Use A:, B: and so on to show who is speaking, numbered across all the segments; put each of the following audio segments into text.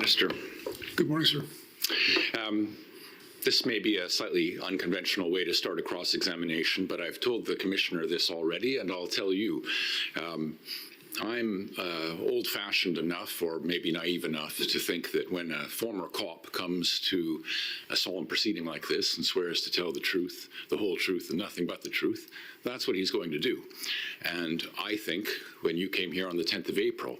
A: Minister.
B: Good morning, sir.
A: This may be a slightly unconventional way to start a cross-examination, but I've told the Commissioner this already, and I'll tell you. I'm old-fashioned enough, or maybe naive enough, to think that when a former cop comes to a solemn proceeding like this and swears to tell the truth, the whole truth, and nothing but the truth, that's what he's going to do. And I think when you came here on the 10th of April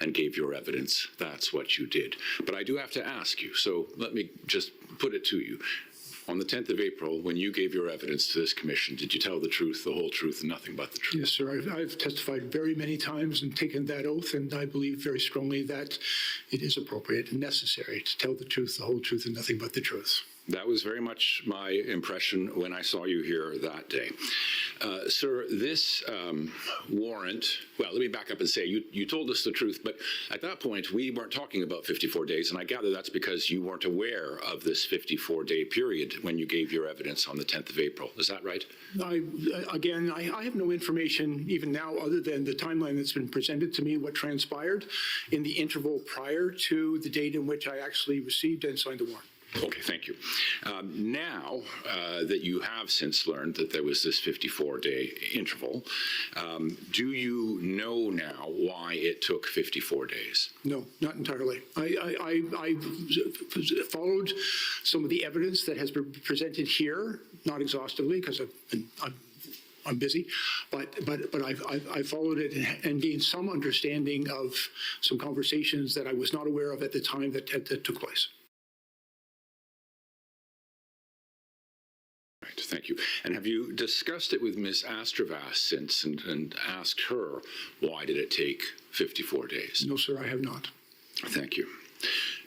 A: and gave your evidence, that's what you did. But I do have to ask you, so let me just put it to you. On the 10th of April, when you gave your evidence to this commission, did you tell the truth, the whole truth, and nothing but the truth?
B: Yes, sir. I've testified very many times and taken that oath, and I believe very strongly that it is appropriate and necessary to tell the truth, the whole truth, and nothing but the truth.
A: That was very much my impression when I saw you here that day. Sir, this warrant, well, let me back up and say you told us the truth, but at that point we weren't talking about 54 days, and I gather that's because you weren't aware of this 54-day period when you gave your evidence on the 10th of April. Is that right?
B: I have no information even now other than the timeline that's been presented to me, what transpired in the interval prior to the date in which I actually received and signed the warrant.
A: Okay, thank you. Now that you have since learned that there was this 54-day interval, do you know now why it took 54 days?
B: No, not entirely. I followed some of the evidence that has been presented here, not exhaustively because I'm busy, but I followed it and gained some understanding of some conversations that I was not aware of at the time that took place.
A: Thank you. And have you discussed it with Ms. Astravas since and asked her why did it take 54 days?
B: No, sir, I have not.
A: Thank you.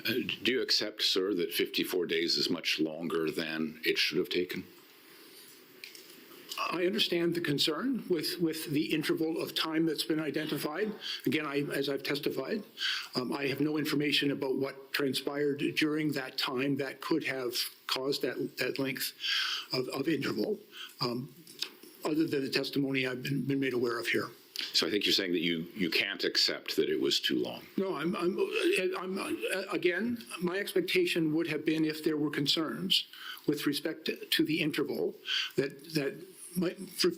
A: Do you accept, sir, that 54 days is much longer than it should have taken?
B: I understand the concern with the interval of time that's been identified. Again, as I've testified, I have no information about what transpired during that time that could have caused that length of interval, other than the testimony I've been made aware of here.
A: So I think you're saying that you can't accept that it was too long.
B: No, again, my expectation would have been if there were concerns with respect to the interval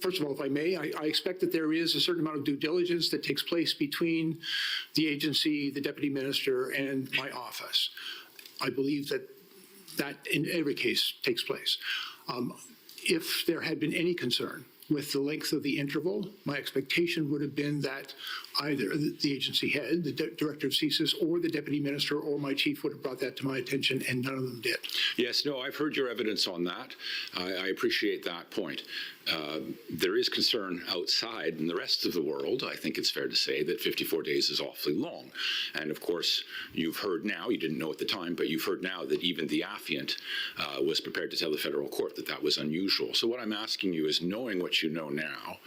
B: first of all, if I may, I expect that there is a certain amount of due diligence that takes place between the agency, the deputy minister, and my office. I believe that in every case takes place. If there had been any concern with the length of the interval, my expectation would have been that either the agency head, the director of CSIS, or the deputy minister or my chief would have brought that to my attention, and none of them did.
A: Yes, no, I've heard your evidence on that. I appreciate that point. There is concern outside in the rest of the world. I think it's fair to say that 54 days is awfully long. And of course, you've heard now, you didn't know at the time, but you've heard now that even the affiant was prepared to tell the federal court that that was unusual. So what I'm asking you is, knowing what you know now,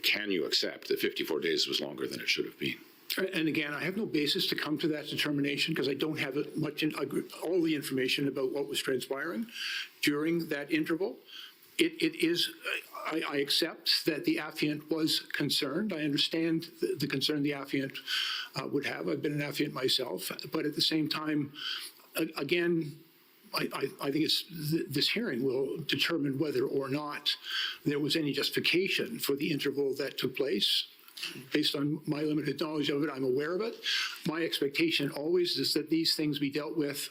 A: can you accept that 54 days was longer than it should have been?
B: And again, I have no basis to come to that determination because I don't have all the information about what was transpiring during that interval. I accept that the affiant was concerned. I understand the concern the affiant would have. I've been an affiant myself, but at the same time, again, I think this hearing will determine whether or not there was any justification for the interval that took place. Based on my limited knowledge of it, I'm aware of it. My expectation always is that these things be dealt with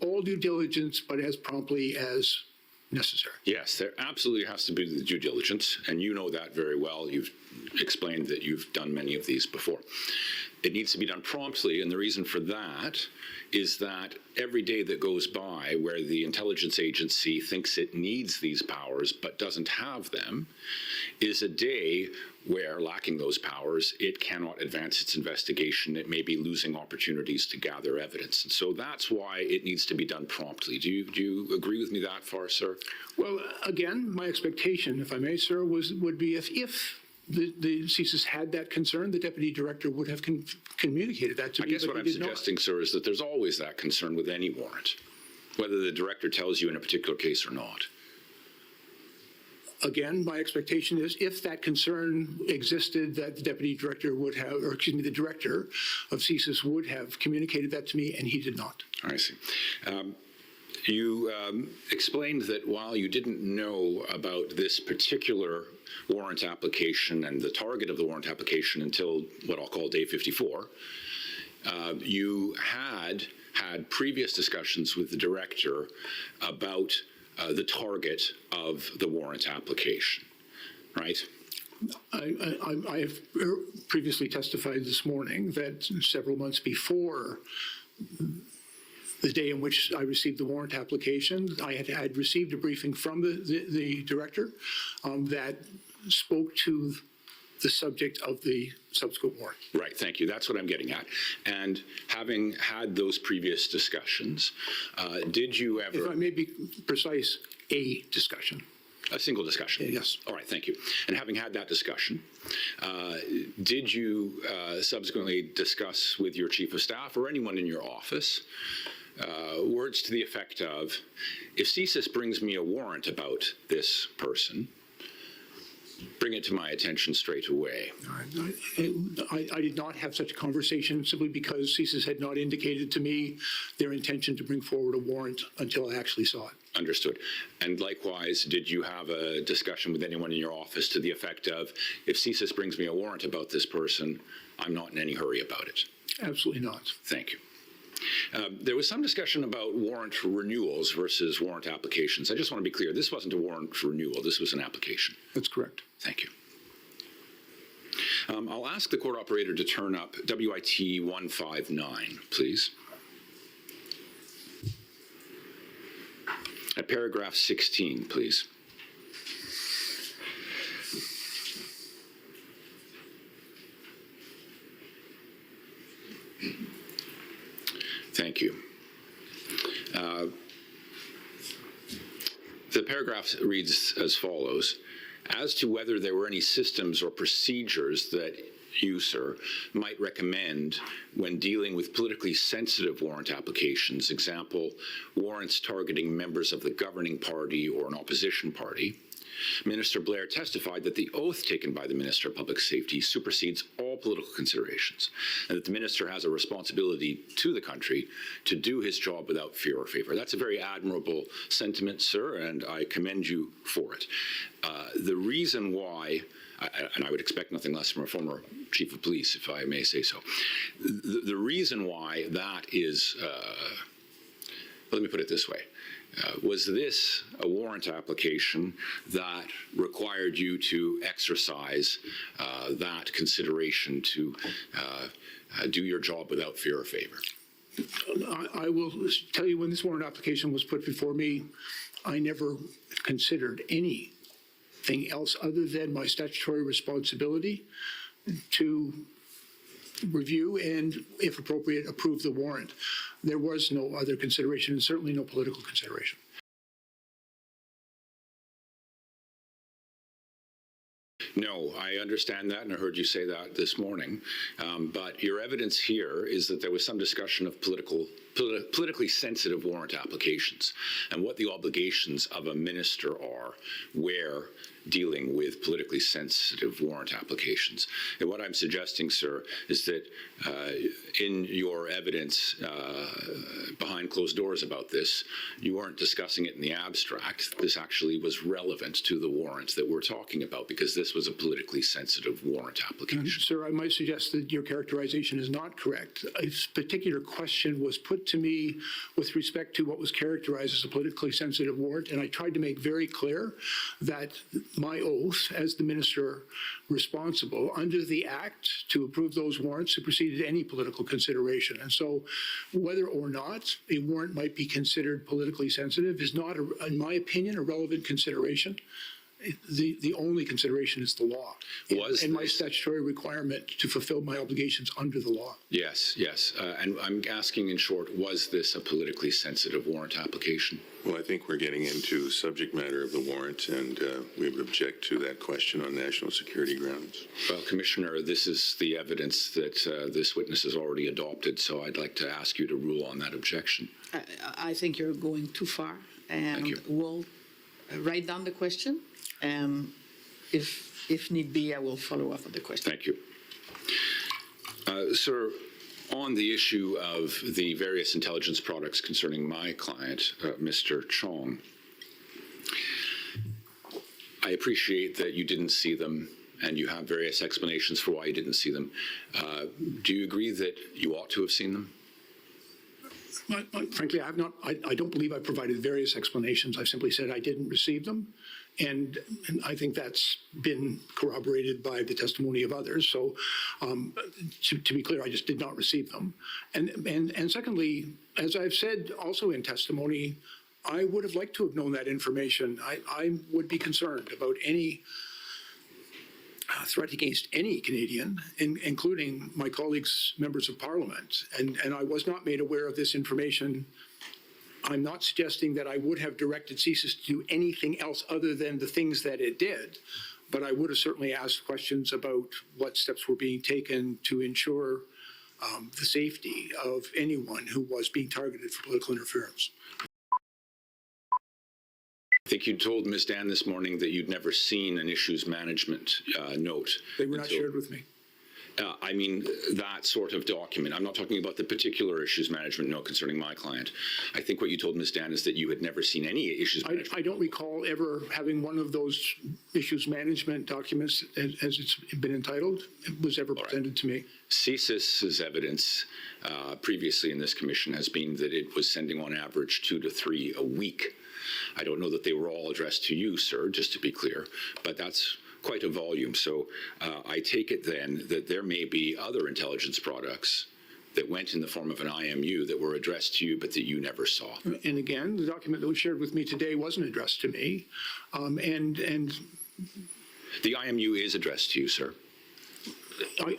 B: all due diligence, but as promptly as necessary.
A: Yes, there absolutely has to be the due diligence, and you know that very well. You've explained that you've done many of these before. It needs to be done promptly, and the reason for that is that every day that goes by where the intelligence agency thinks it needs these powers but doesn't have them is a day where, lacking those powers, it cannot advance its investigation. It may be losing opportunities to gather evidence. And so that's why it needs to be done promptly. Do you agree with me that far, sir?
B: Well, again, my expectation, if I may, sir, would be if the CSIS had that concern, the deputy director would have communicated that to me.
A: I guess what I'm suggesting, sir, is that there's always that concern with any warrant, whether the director tells you in a particular case or not.
B: again, my expectation is if that concern existed, that the deputy director would have, or excuse me, the director of CSIS would have communicated that to me, and he did not.
A: I see. You explained that while you didn't know about this particular warrant application and the target of the warrant application until what I'll call day 54, you had previous discussions with the director about the target of the warrant application, right?
B: I have previously testified this morning that several months before the day in which I received the warrant application, I had received a briefing from the director that spoke to the subject of the subsequent warrant.
A: Right, thank you. That's what I'm getting at. And having had those previous discussions, did you ever...
B: If I may be precise, a discussion.
A: A single discussion?
B: Yes.
A: All right, thank you. And having had that discussion, did you subsequently discuss with your chief of staff or anyone in your office words to the effect of, if CSIS brings me a warrant about this person, bring it to my attention straight away?
B: I did not have such a conversation simply because CSIS had not indicated to me their intention to bring forward a warrant until I actually saw it.
A: Understood. And likewise, did you have a discussion with anyone in your office to the effect of, if CSIS brings me a warrant about this person, I'm not in any hurry about it?
B: Absolutely not.
A: Thank you. There was some discussion about warrant renewals versus warrant applications. I just want to be clear, this wasn't a warrant renewal, this was an application.
B: That's correct.
A: Thank you. I'll ask the court operator to turn up WIT 159, please. At paragraph 16, please. Thank you. The paragraph reads as follows: as to whether there were any systems or procedures that you, sir, might recommend when dealing with politically sensitive warrant applications, example, warrants targeting members of the governing party or an opposition party, Minister Blair testified that the oath taken by the Minister of Public Safety supersedes all political considerations, and that the Minister has a responsibility to the country to do his job without fear or favor. That's a very admirable sentiment, sir, and I commend you for it. The reason why, and I would expect nothing less from a former chief of police, if I may say so, the reason why that is, let me put it this way. Was this a warrant application that required you to exercise that consideration to do your job without fear or favor?
B: I will tell you, when this warrant application was put before me, I never considered anything else other than my statutory responsibility to review and, if appropriate, approve the warrant. There was no other consideration, and certainly no political consideration.
A: No, I understand that, and I heard you say that this morning. But your evidence here is that there was some discussion of politically sensitive warrant applications and what the obligations of a minister are where dealing with politically sensitive warrant applications. And what I'm suggesting, sir, is that in your evidence behind closed doors about this, you weren't discussing it in the abstract. This actually was relevant to the warrant that we're talking about, because this was a politically sensitive warrant application.
B: Sir, I might suggest that your characterization is not correct. A particular question was put to me with respect to what was characterized as a politically sensitive warrant, and I tried to make very clear that my oath as the minister responsible under the Act to approve those warrants superseded any political consideration. And so whether or not a warrant might be considered politically sensitive is not, in my opinion, a relevant consideration. The only consideration is the law and my statutory requirement to fulfill my obligations under the law.
A: Yes, yes. And I'm asking, in short, was this a politically sensitive warrant application?
C: Well, I think we're getting into subject matter of the warrant, and we would object to that question on national security grounds.
A: Well, Commissioner, this is the evidence that this witness has already adopted, so I'd like to ask you to rule on that objection.
D: I think you're going too far, and
A: Thank you.
D: we'll write down the question And if need be, I will follow up on the question.
A: Thank you. Sir, on the issue of the various intelligence products concerning my client, Mr. Chong, I appreciate that you didn't see them and you have various explanations for why you didn't see them. Do you agree that you ought to have seen them?
B: Frankly, I have not. I don't believe I provided various explanations. I simply said I didn't receive them, and I think that's been corroborated by the testimony of others. So, to be clear, I just did not receive them. And secondly, as I've said also in testimony, I would have liked to have known that information. I would be concerned about any threat against any Canadian, including my colleagues, members of Parliament, and I was not made aware of this information. I'm not suggesting that I would have directed CSIS to do anything else other than the things that it did, but I would have certainly asked questions about what steps were being taken to ensure the safety of anyone who was being targeted for political interference.
A: I think you told Ms. Dan this morning that you'd never seen an issues management note.
B: They were not shared with me.
A: I mean, that sort of document. I'm not talking about the particular issues management note concerning my client. I think what you told Ms. Dan is that you had never seen any issues management.
B: I don't recall ever having one of those issues management documents, as it's been entitled, it was ever presented to me.
A: CSIS's evidence previously in this commission has been that it was sending on average 2 to 3 a week. I don't know that they were all addressed to you, sir, just to be clear, but that's quite a volume. So I take it then that there may be other intelligence products that went in the form of an IMU that were addressed to you, but that you never saw.
B: And again, the document that was shared with me today wasn't addressed to me. And
A: The IMU is addressed to you, sir.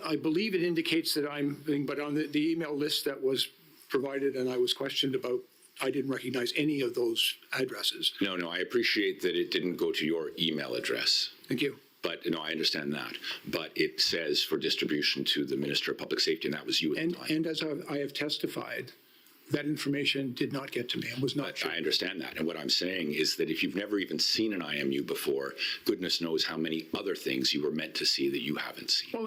B: I believe it indicates that but on the email list that was provided and I was questioned about, I didn't recognize any of those addresses.
A: No, I appreciate that it didn't go to your email address.
B: Thank you.
A: But no, I understand that. But it says for distribution to the Minister of Public Safety, and that was you at the time.
B: And as I have testified, that information did not get to me and was not
A: But
B: shared.
A: I understand that. And what I'm saying is that if you've never even seen an IMU before, goodness knows how many other things you were meant to see that you haven't seen.
B: Well,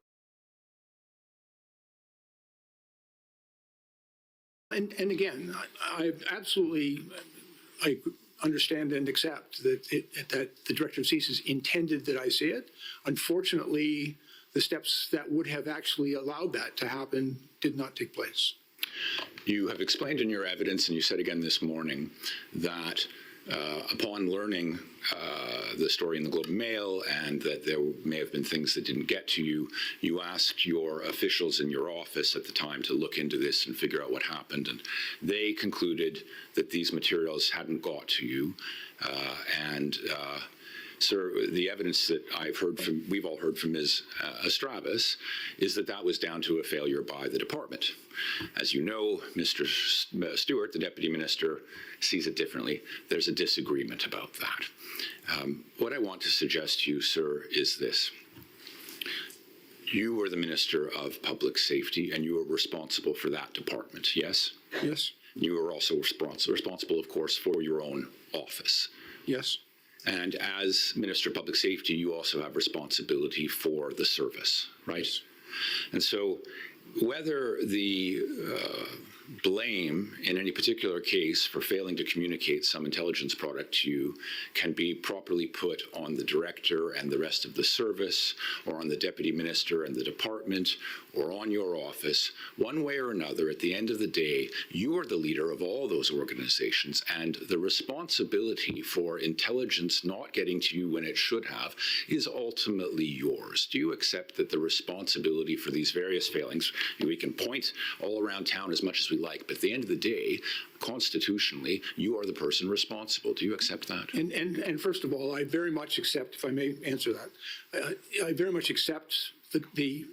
B: And again, I absolutely understand and accept that that the director of CSIS intended that I see it. Unfortunately, the steps that would have actually allowed that to happen did not take place.
A: You have explained in your evidence, and you said again this morning, that upon learning the story in the Globe and Mail and that there may have been things that didn't get to you, you asked your officials in your office at the time to look into this and figure out what happened. And they concluded that these materials hadn't got to you. Sir, the evidence that we've all heard from Ms. Estravis is that that was down to a failure by the department. As you know, Mr. Stewart, the Deputy Minister, sees it differently. There's a disagreement about that. What I want to suggest to you, sir, is this. You were the Minister of Public Safety and you were responsible for that department, yes?
B: Yes.
A: You were also responsible, of course, for your own office.
B: Yes.
A: And as Minister of Public Safety, you also have responsibility for the service, right? Yes. And so whether the blame in any particular case for failing to communicate some intelligence product to you can be properly put on the director and the rest of the service, or on the deputy minister and the department, or on your office, one way or another, at the end of the day, you are the leader of all those organizations, and the responsibility for intelligence not getting to you when it should have is ultimately yours. Do you accept that the responsibility for these various failings, we can point all around town as much as we like, but at the end of the day, constitutionally, you are the person responsible. Do you accept that?
B: And first of all, I very much accept, if I may answer that, I very much accept the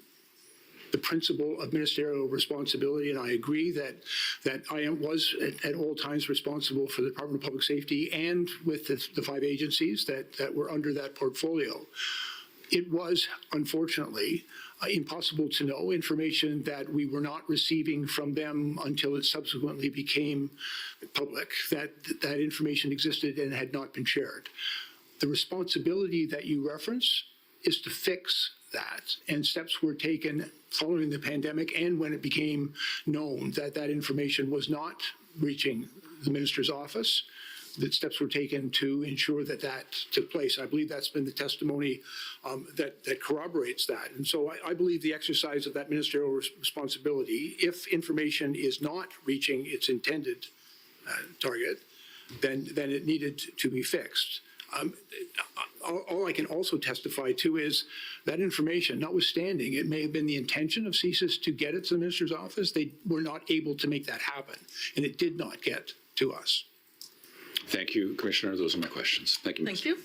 B: principle of ministerial responsibility, and I agree that I was at all times responsible for the Department of Public Safety and with the 5 agencies that were under that portfolio. It was, unfortunately, impossible to know information that we were not receiving from them until it subsequently became public, that information existed and had not been shared. The responsibility that you reference is to fix that, and steps were taken following the pandemic and when it became known that that information was not reaching the minister's office, that steps were taken to ensure that that took place. I believe that's been the testimony that corroborates that. And so I believe the exercise of that ministerial responsibility, if information is not reaching its intended target, then it needed to be fixed. All I can also testify to is that information, notwithstanding, it may have been the intention of CSIS to get it to the minister's office, they were not able to make that happen, and it did not get to us.
A: Thank you, Commissioner. Those are my questions. Thank you.
D: Thank you.